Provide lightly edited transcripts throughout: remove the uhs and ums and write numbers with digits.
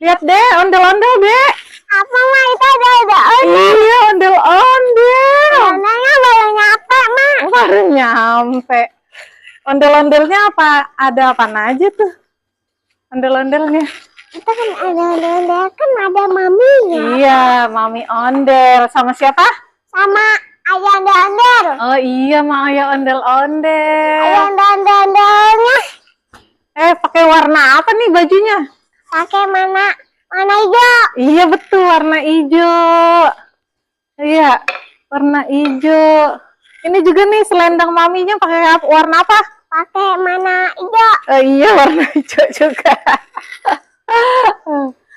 Lihat deh, ondel-ondel deh. Apa mah itu ada ondel. Iya, ondel-ondel. Ondelnya baru nyampe mah. Baru nyampe. Ondel-ondelnya apa? Ada apa aja tuh? Ondel-ondelnya. Itu kan ada ondel, kan ada maminya. Iya, mami ondel. Sama siapa? Sama ayah ondel. Oh iya, ma ayah ondel-ondel. Ayah ondel-ondelnya. Pakai warna apa nih bajunya? Pakai mana hijau. Iya betul, warna hijau. Iya, warna hijau. Ini juga nih selendang maminya pakai warna apa? Pakai mana hijau. Iya, warna hijau juga.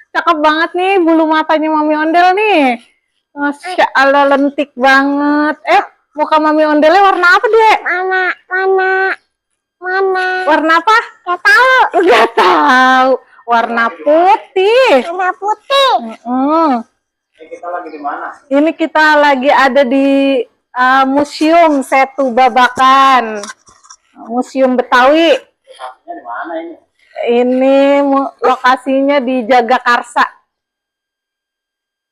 Cakep banget nih bulu matanya mami ondel nih. Masya Allah, lentik banget. Muka mami ondelnya warna apa, Dek? Mana? Warna apa? Gak tahu. Gak tahu. Warna putih. Warna putih. Ini kita lagi di mana? Ini kita lagi ada di Museum Setu Babakan. Museum Betawi. Lokasinya di mana ini? Ini lokasinya di Jagakarsa.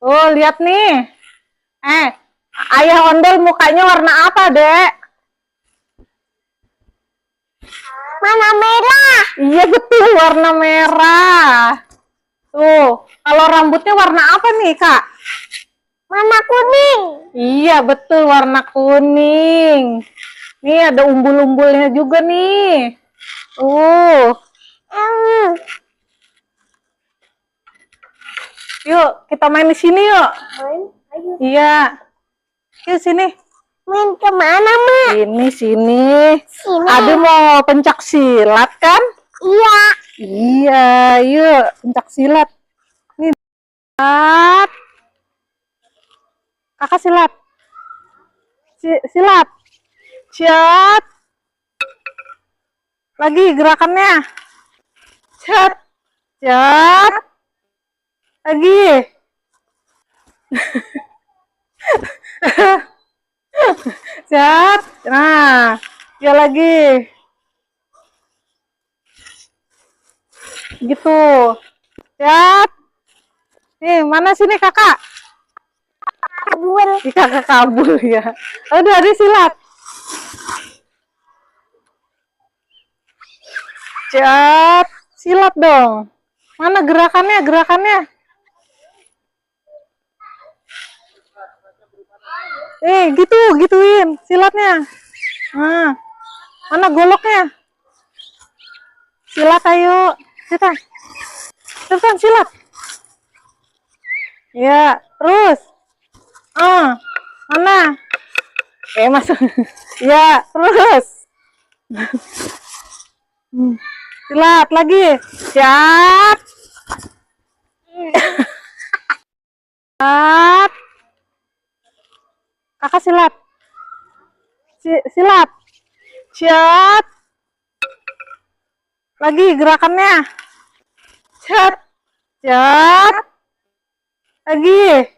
Oh, lihat nih. Ayah ondel mukanya warna apa, Dek? Mana merah. Iya betul, warna merah. Tuh, kalau rambutnya warna apa nih, Kak? Mana kuning. Iya betul, warna kuning. Nih ada umbul-umbulnya juga nih. Yuk, kita main di sini yuk. Ayo. Iya. Yuk sini. Main kemana, Ma? Sini. Sini. Aduh mau pencak silat kan? Iya. Iya, yuk pencak silat. Nih, silat. Kakak silat. Silat. Silat. Lagi gerakannya. Silat. Silat. Lagi. Siap. Nah, ya lagi. Gitu. Siap. Nih, mana sini kakak? Kabur. Kakak kabur ya. Udah, ada silat. Siap. Silat dong. Mana gerakannya? Gituin silatnya. Nah, mana goloknya? Silat ayo. Cepetan silat. Ya, terus. Mana? Masuk. Ya, terus. Silat lagi. Siap. Silat. Kakak silat. Silat. Siap. Lagi gerakannya. Siap. Siap. Lagi.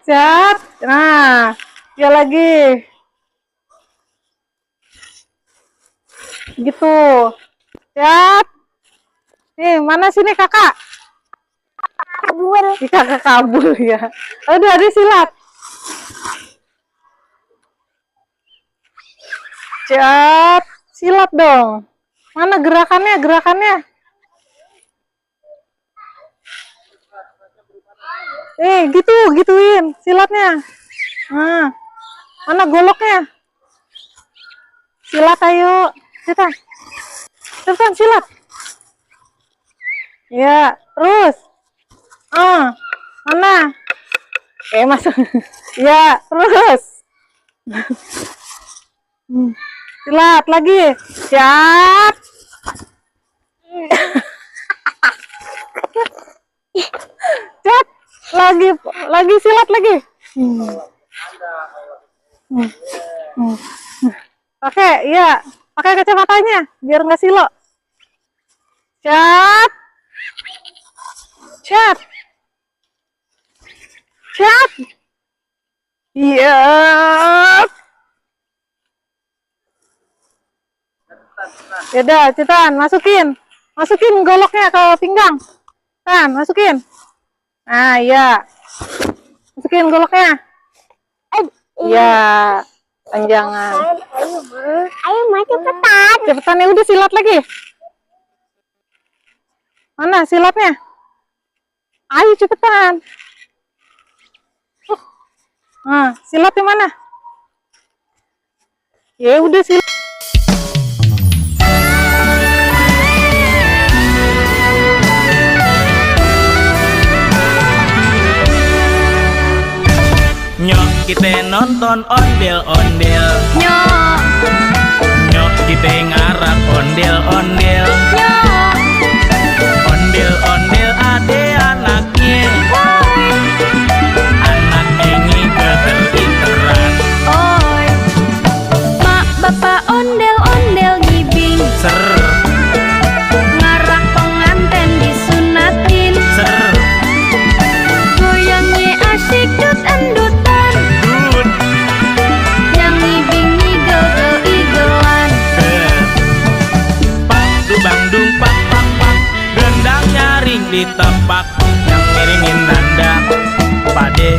Siap. Nah, ya lagi. Gitu. Siap. Nih, mana sini kakak? Kabur. Kakak kabur ya. Udah, ada silat. Siap. Silat dong. Mana gerakannya? Gituin silatnya. Nah, mana goloknya? Silat ayo. Cepetan silat. Ya, terus. Mana? Masuk. Ya, terus. Silat lagi. Siap. Siap. Lagi silat lagi. Pakai kacamatanya biar nggak silo. Siap. Iya. Yaudah, cepetan, masukin. Masukin goloknya ke pinggang. Tan, masukin. Nah, iya. Masukin goloknya. Iya. Panjangan. Ayo Ma cepetan. Cepetan, ya udah silat lagi. Mana silatnya? Ayo cepetan. Nah, silat di mana? Ya udah silat. Nyok kita nonton ondel-ondel, Nyok, nyok kita ngarap ondel-ondel, nyok, ondel-ondel ade anaknya, anak ini keter-iteran, oi. Mak bapak ondel-ondel ngibing, ser, ngarak penganten disunatin, ser, goyangnya asyik dut-endutan, dut, yang ngibing ngigel keigelan. pak du bangdung pak pak pak, gendang nyaring di tempat yang miringin nandang, pade